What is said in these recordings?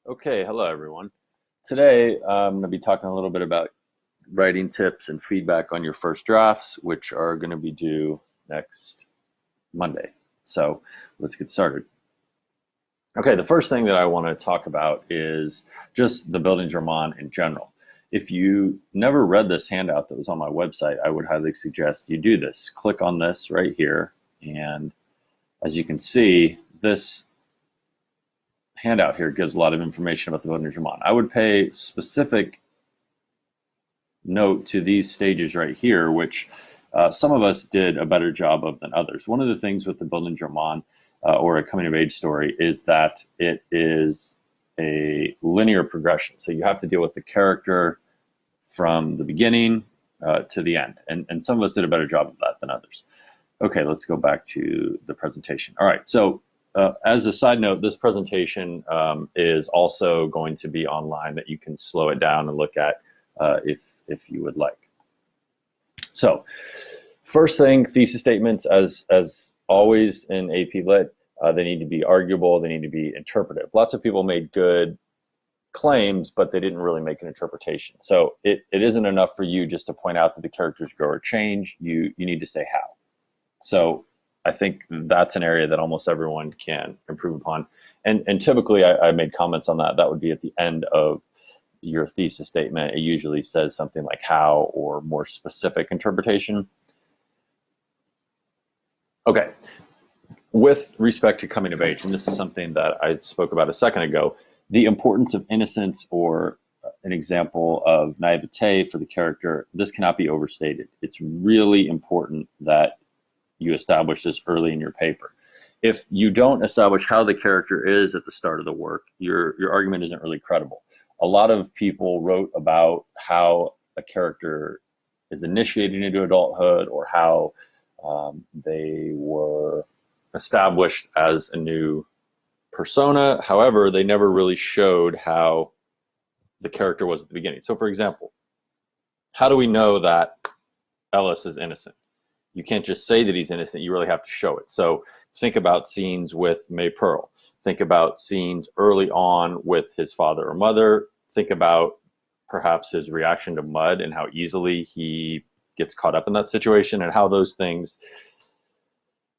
Okay, hello everyone. Today I'm going to be talking a little bit about writing tips and feedback on your first drafts, which are going to be due next Monday. So let's get started. Okay, the first thing that I want to talk about is just the Bildungsroman in general. If you never read this handout that was on my website, I would highly suggest you do this. Click on this right here, and as you can see, this handout here gives a lot of information about the Bildungsroman. I would pay specific note to these stages right here, which some of us did a better job of than others. One of the things with the Bildungsroman or a coming of age story is that it is a linear progression. So you have to deal with the character from the beginning to the end. And some of us did a better job of that than others. Okay, let's go back to the presentation. All right, so as a side note, this presentation is also going to be online that you can slow it down and look at if you would like. So first thing, thesis statements, as always in AP Lit, they need to be arguable, they need to be interpretive. Lots of people made good claims, but they didn't really make an interpretation. So it isn't enough for you just to point out that the characters grow or change. You need to say how. So I think that's an area that almost everyone can improve upon. And typically I made comments on that. That would be at the end of your thesis statement. It usually says something like how or more specific interpretation. Okay, with respect to coming of age, and this is something that I spoke about a second ago, the importance of innocence or an example of naivete for the character, this cannot be overstated. It's really important that you establish this early in your paper. If you don't establish how the character is at the start of the work, your argument isn't really credible. A lot of people wrote about how a character is initiated into adulthood or how they were established as a new persona. However, they never really showed how the character was at the beginning. So for example, how do we know that Ellis is innocent? You can't just say that he's innocent, you really have to show it. So think about scenes with May Pearl. Think about scenes early on with his father or mother. Think about perhaps his reaction to Mud and how easily he gets caught up in that situation and how those things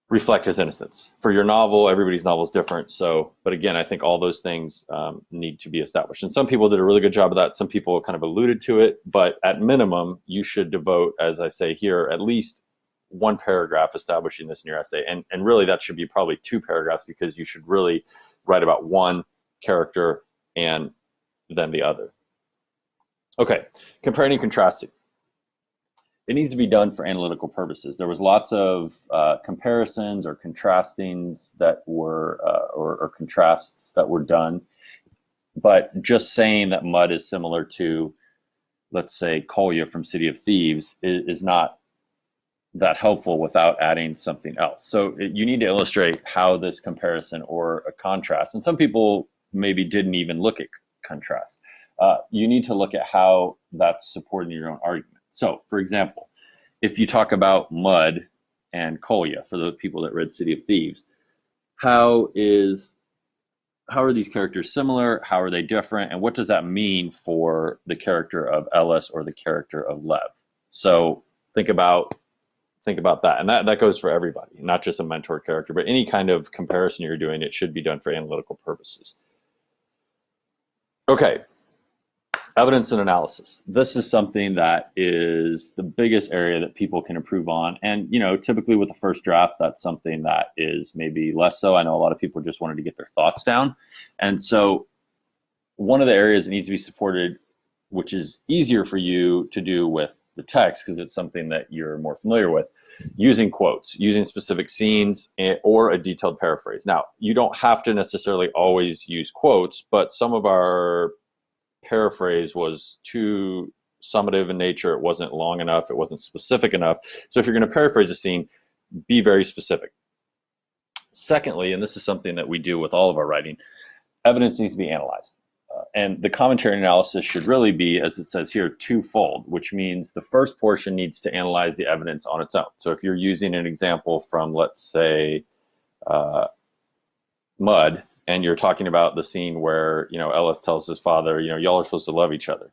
reflect his innocence. For your novel, everybody's novel is different. So, but again, I think all those things need to be established. And some people did a really good job of that. Some people kind of alluded to it, but at minimum, you should devote, as I say here, at least one paragraph establishing this in your essay. And really that should be probably 2 paragraphs because you should really write about one character and then the other. Okay, comparing and contrasting. It needs to be done for analytical purposes. There was lots of comparisons or contrastings that were, or contrasts that were done, but just saying that Mud is similar to, let's say, Kolya from City of Thieves is not that helpful without adding something else. So you need to illustrate how this comparison or a contrast, and some people maybe didn't even look at contrast. You need to look at how that's supporting your own argument. So for example, if you talk about Mud and Kolya, for the people that read City of Thieves, how are these characters similar? How are they different? And what does that mean for the character of Ellis or the character of Lev? So think about that. And that goes for everybody, not just a mentor character, but any kind of comparison you're doing, it should be done for analytical purposes. Okay, evidence and analysis. This is something that is the biggest area that people can improve on. And, typically with the first draft, that's something that is maybe less so. I know a lot of people just wanted to get their thoughts down. And so one of the areas that needs to be supported, which is easier for you to do with the text because it's something that you're more familiar with, using quotes, using specific scenes or a detailed paraphrase. Now, you don't have to necessarily always use quotes, but some of our paraphrase was too summative in nature. It wasn't long enough. It wasn't specific enough. So if you're going to paraphrase a scene, be very specific. Secondly, and this is something that we do with all of our writing, evidence needs to be analyzed. And the commentary analysis should really be, as it says here, twofold, which means the first portion needs to analyze the evidence on its own. So if you're using an example from, let's say, Mud, and you're talking about the scene where, Ellis tells his father, y'all are supposed to love each other,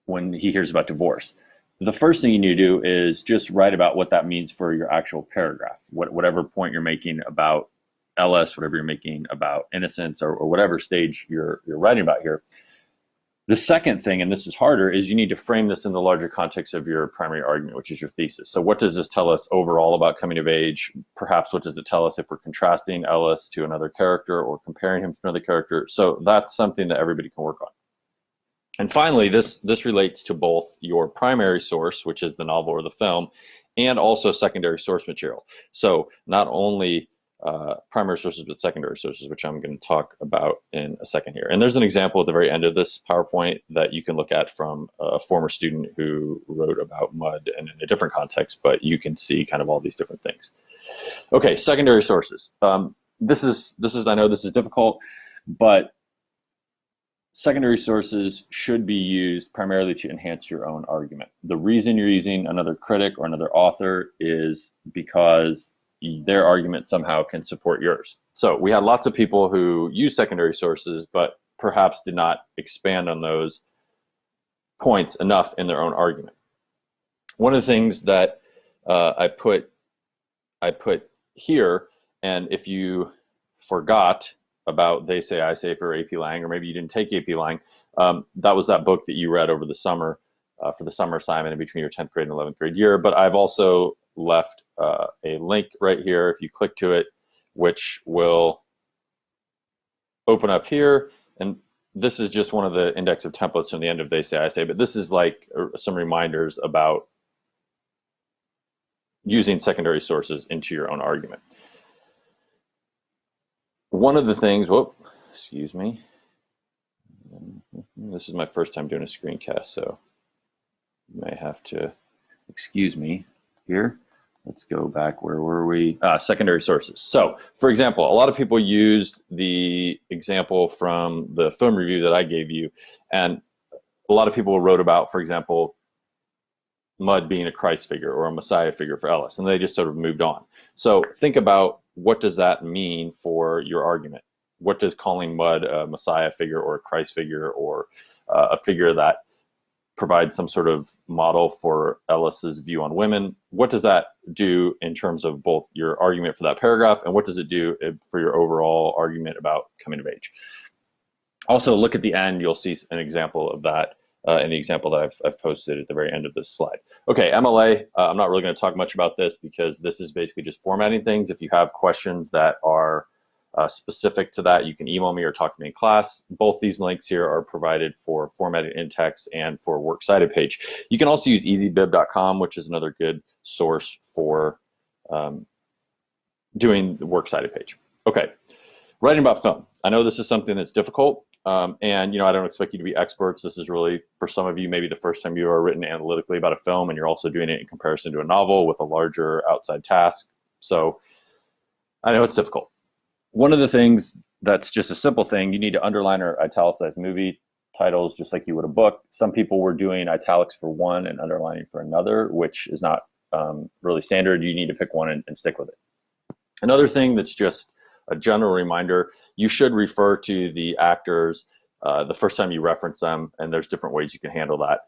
when he hears about divorce. The first thing you need to do is just write about what that means for your actual paragraph, whatever point you're making about Ellis, whatever you're making about innocence, or whatever stage you're writing about here. The second thing, and this is harder, is you need to frame this in the larger context of your primary argument, which is your thesis. So what does this tell us overall about coming of age? Perhaps what does it tell us if we're contrasting Ellis to another character or comparing him to another character? So that's something that everybody can work on. And finally, this relates to both your primary source, which is the novel or the film, and also secondary source material. So not only primary sources, but secondary sources, which I'm going to talk about in a second here. And there's an example at the very end of this PowerPoint that you can look at from a former student who wrote about mud and in a different context, but you can see kind of all these different things. Okay, secondary sources. This is I know this is difficult, but secondary sources should be used primarily to enhance your own argument. The reason you're using another critic or another author is because their argument somehow can support yours. So we had lots of people who use secondary sources, but perhaps did not expand on those points enough in their own argument. One of the things that I put here, and if you forgot about They Say, I Say for AP Lang, or maybe you didn't take AP Lang, that was that book that you read over the summer for the summer assignment in between your 10th grade and 11th grade year. But I've also left a link right here if you click to it, which will open up here. And this is just one of the index of templates from the end of They Say, I Say, but this is like some reminders about using secondary sources into your own argument. One of the things, excuse me. This is my first time doing a screencast, so you may have to excuse me here. Let's go back. Where were we? Secondary sources. So, for example, a lot of people used the example from the film review that I gave you, and a lot of people wrote about, for example, Mud being a Christ figure or a Messiah figure for Ellis, and they just sort of moved on. So think about, what does that mean for your argument? What does calling Mud a Messiah figure or a Christ figure or a figure that provides some sort of model for Ellis's view on women, what does that do in terms of both your argument for that paragraph, and what does it do for your overall argument about coming of age? Also, look at the end. You'll see an example of that in the example that I've posted at the very end of this slide. Okay, MLA, I'm not really going to talk much about this because this is basically just formatting things. If you have questions that are specific to that, you can email me or talk to me in class. Both these links here are provided for formatted in text and for works cited page. You can also use easybib.com, which is another good source for doing the works cited page. Okay, writing about film. I know this is something that's difficult, and I don't expect you to be experts. This is really, for some of you, maybe the first time you ever written analytically about a film, and you're also doing it in comparison to a novel with a larger outside task. So I know it's difficult. One of the things that's just a simple thing, you need to underline or italicize movie titles just like you would a book. Some people were doing italics for one and underlining for another, which is not really standard. You need to pick one and stick with it. Another thing that's just a general reminder, you should refer to the actors the first time you reference them, and there's different ways you can handle that.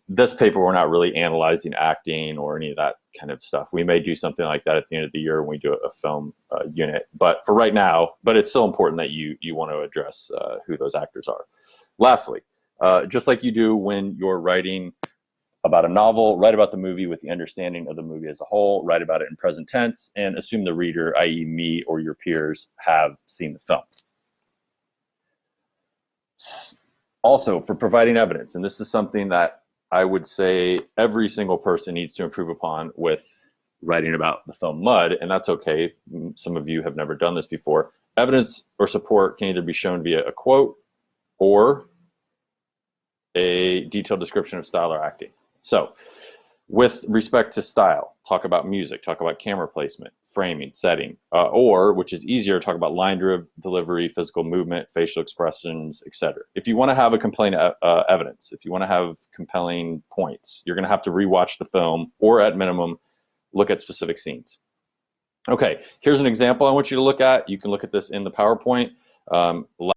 This paper, we're not really analyzing acting or any of that kind of stuff. We may do something like that at the end of the year when we do a film unit, but for right now, but it's still important that you want to address who those actors are. Lastly, just like you do when you're writing about a novel, write about the movie with the understanding of the movie as a whole, write about it in present tense, and assume the reader, i.e. me or your peers, have seen the film. Also, for providing evidence, and this is something that I would say every single person needs to improve upon with writing about the film Mud, and that's okay. Some of you have never done this before. Evidence or support can either be shown via a quote or a detailed description of style or acting. So, with respect to style, talk about music, talk about camera placement, framing, setting, or, which is easier, talk about line delivery, physical movement, facial expressions, etc. If you want to have a compelling evidence, if you want to have compelling points, you're going to have to rewatch the film, or at minimum, look at specific scenes. Okay, here's an example I want you to look at. You can look at this in the PowerPoint.